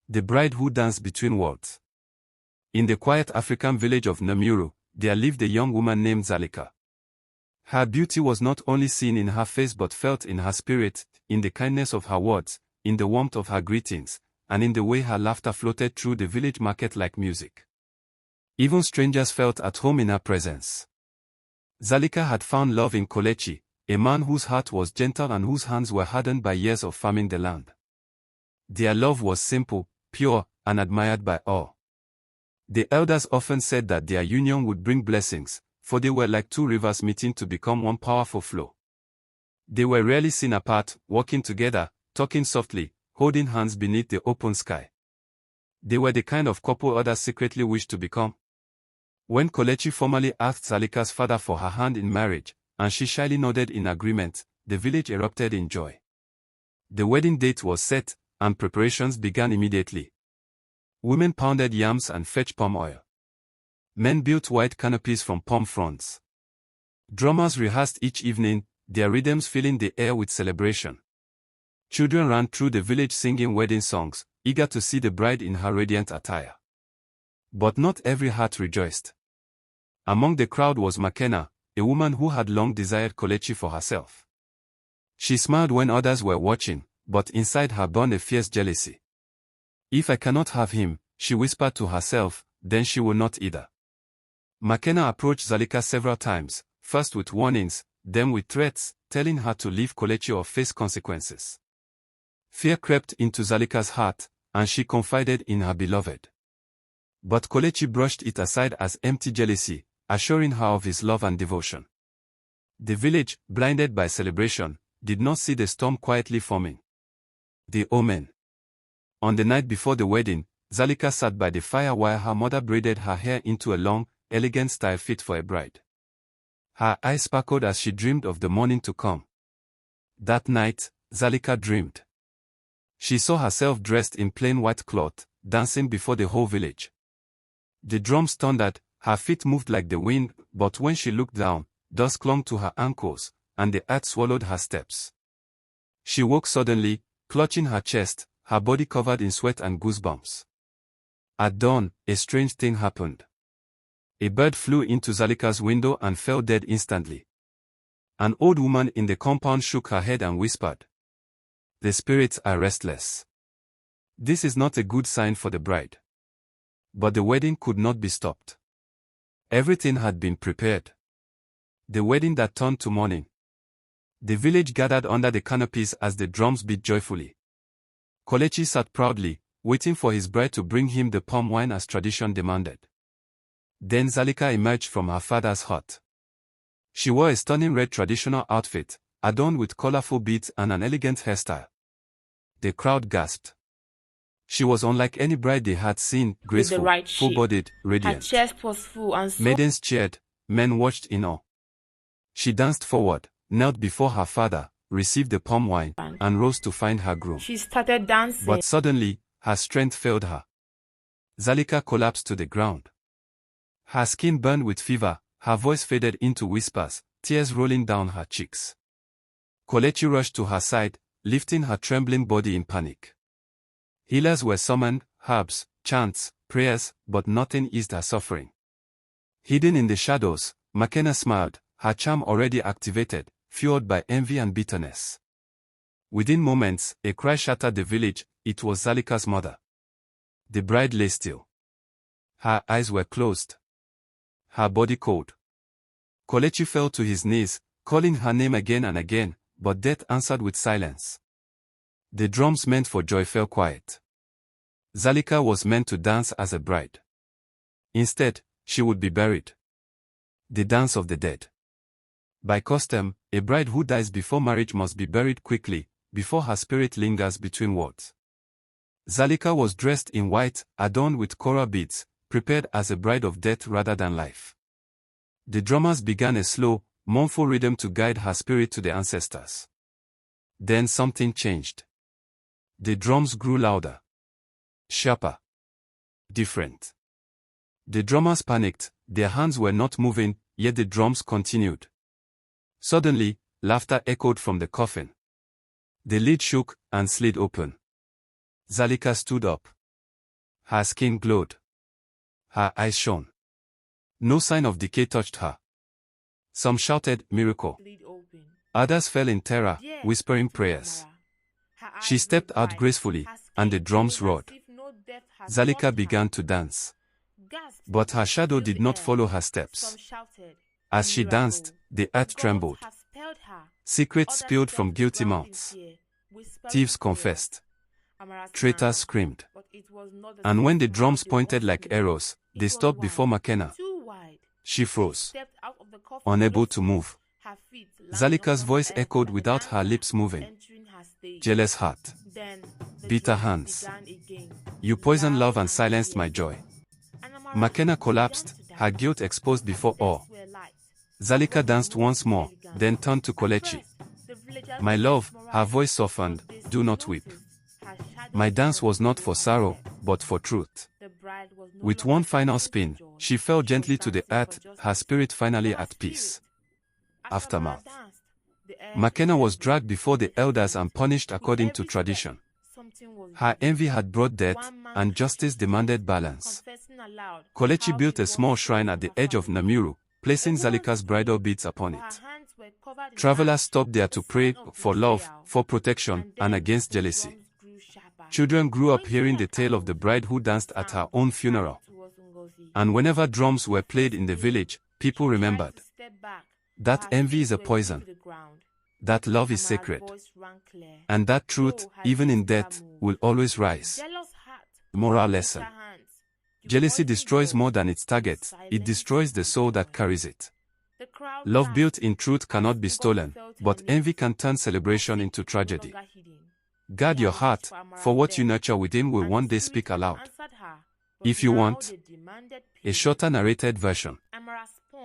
The bride who danced between worlds. In the quiet African village of Namuru, there lived a young woman named Zalika. Her beauty was not only seen in her face but felt in her spirit, in the kindness of her words, in the warmth of her greetings, and in the way her laughter floated through the village market like music. Even strangers felt at home in her presence. Zalika had found love in Kelechi, a man whose heart was gentle and whose hands were hardened by years of farming the land. Their love was simple, pure, and admired by all. The elders often said that their union would bring blessings, for they were like two rivers meeting to become one powerful flow. They were rarely seen apart, walking together, talking softly, holding hands beneath the open sky. They were the kind of couple others secretly wished to become. When Kelechi formally asked Zalika's father for her hand in marriage, and she shyly nodded in agreement, the village erupted in joy. The wedding date was set, and preparations began immediately. Women pounded yams and fetched palm oil. Men built white canopies from palm fronds. Drummers rehearsed each evening, their rhythms filling the air with celebration. Children ran through the village singing wedding songs, eager to see the bride in her radiant attire. But not every heart rejoiced. Among the crowd was Makena, a woman who had long desired Kelechi for herself. She smiled when others were watching, but inside her burned a fierce jealousy. If I cannot have him, she whispered to herself, then she will not either. Makena approached Zalika several times, first with warnings, then with threats, telling her to leave Kelechi or face consequences. Fear crept into Zalika's heart, and she confided in her beloved. But Kelechi brushed it aside as empty jealousy, assuring her of his love and devotion. The village, blinded by celebration, did not see the storm quietly forming. The omen. On the night before the wedding, Zalika sat by the fire while her mother braided her hair into a long, elegant style fit for a bride. Her eyes sparkled as she dreamed of the morning to come. That night, Zalika dreamed. She saw herself dressed in plain white cloth, dancing before the whole village. The drums thundered, her feet moved like the wind, but when she looked down, dust clung to her ankles, and the earth swallowed her steps. She woke suddenly, clutching her chest, her body covered in sweat and goosebumps. At dawn, a strange thing happened. A bird flew into Zalika's window and fell dead instantly. An old woman in the compound shook her head and whispered, "The spirits are restless." This is not a good sign for the bride. But the wedding could not be stopped. Everything had been prepared. The wedding that turned to mourning. The village gathered under the canopies as the drums beat joyfully. Kelechi sat proudly, waiting for his bride to bring him the palm wine as tradition demanded. Then Zalika emerged from her father's hut. She wore a stunning red traditional outfit, adorned with colorful beads and an elegant hairstyle. The crowd gasped. She was unlike any bride they had seen, graceful, full-bodied, radiant. Her chest was full and so Maidens cheered, men watched in awe. She danced forward, knelt before her father, received the palm wine, and rose to find her groom. she started dancing. But suddenly, her strength failed her. Zalika collapsed to the ground. Her skin burned with fever, her voice faded into whispers, tears rolling down her cheeks. Kelechi rushed to her side, lifting her trembling body in panic. Healers were summoned, herbs, chants, prayers, but nothing eased her suffering. Hidden in the shadows, Makena smiled, her charm already activated, fueled by envy and bitterness. Within moments, a cry shattered the village. It was Zalika's mother. The bride lay still. Her eyes were closed. Her body cold. Kelechi fell to his knees, calling her name again and again, but death answered with silence. The drums meant for joy fell quiet. Zalika was meant to dance as a bride. Instead, she would be buried. The dance of the dead. By custom, a bride who dies before marriage must be buried quickly, before her spirit lingers between worlds. Zalika was dressed in white, adorned with coral beads, prepared as a bride of death rather than life. The drummers began a slow, mournful rhythm to guide her spirit to the ancestors. Then something changed. The drums grew louder. Sharper. Different. The drummers panicked, their hands were not moving, yet the drums continued. Suddenly, laughter echoed from the coffin. The lid shook and slid open. Zalika stood up. Her skin glowed. Her eyes shone. No sign of decay touched her. Some shouted, "Miracle." Others fell in terror, whispering prayers. She stepped out gracefully, and the drums roared. Zalika began to dance. But her shadow did not follow her steps. As she danced, the earth trembled. Secrets spilled from guilty mouths. Thieves confessed. Traitors screamed. And when the drums pointed like arrows, they stopped before Makena. She froze, unable to move. Zalika's voice echoed without her lips moving. Jealous heart. Bitter hands. You poisoned love and silenced my joy. Makena collapsed, her guilt exposed before all. Zalika danced once more, then turned to Kelechi. My love, her voice softened, do not weep. My dance was not for sorrow, but for truth. With one final spin, she fell gently to the earth, her spirit finally at peace. Aftermath. Makena was dragged before the elders and punished according to tradition. Her envy had brought death, and justice demanded balance. Kelechi built a small shrine at the edge of Namuru, placing Zalika's bridal beads upon it. Travelers stopped there to pray for love, for protection, and against jealousy. Children grew up hearing the tale of the bride who danced at her own funeral. And whenever drums were played in the village, people remembered. That envy is a poison. That love is sacred. And that truth, even in death, will always rise. Moral lesson. Jealousy destroys more than its target, it destroys the soul that carries it. Love built in truth cannot be stolen, but envy can turn celebration into tragedy. Guard your heart, for what you nurture within will one day speak aloud. If you want a shorter narrated version.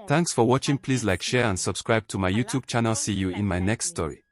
Thanks for watching. Please like, share and subscribe to my YouTube channel. See you in my next story.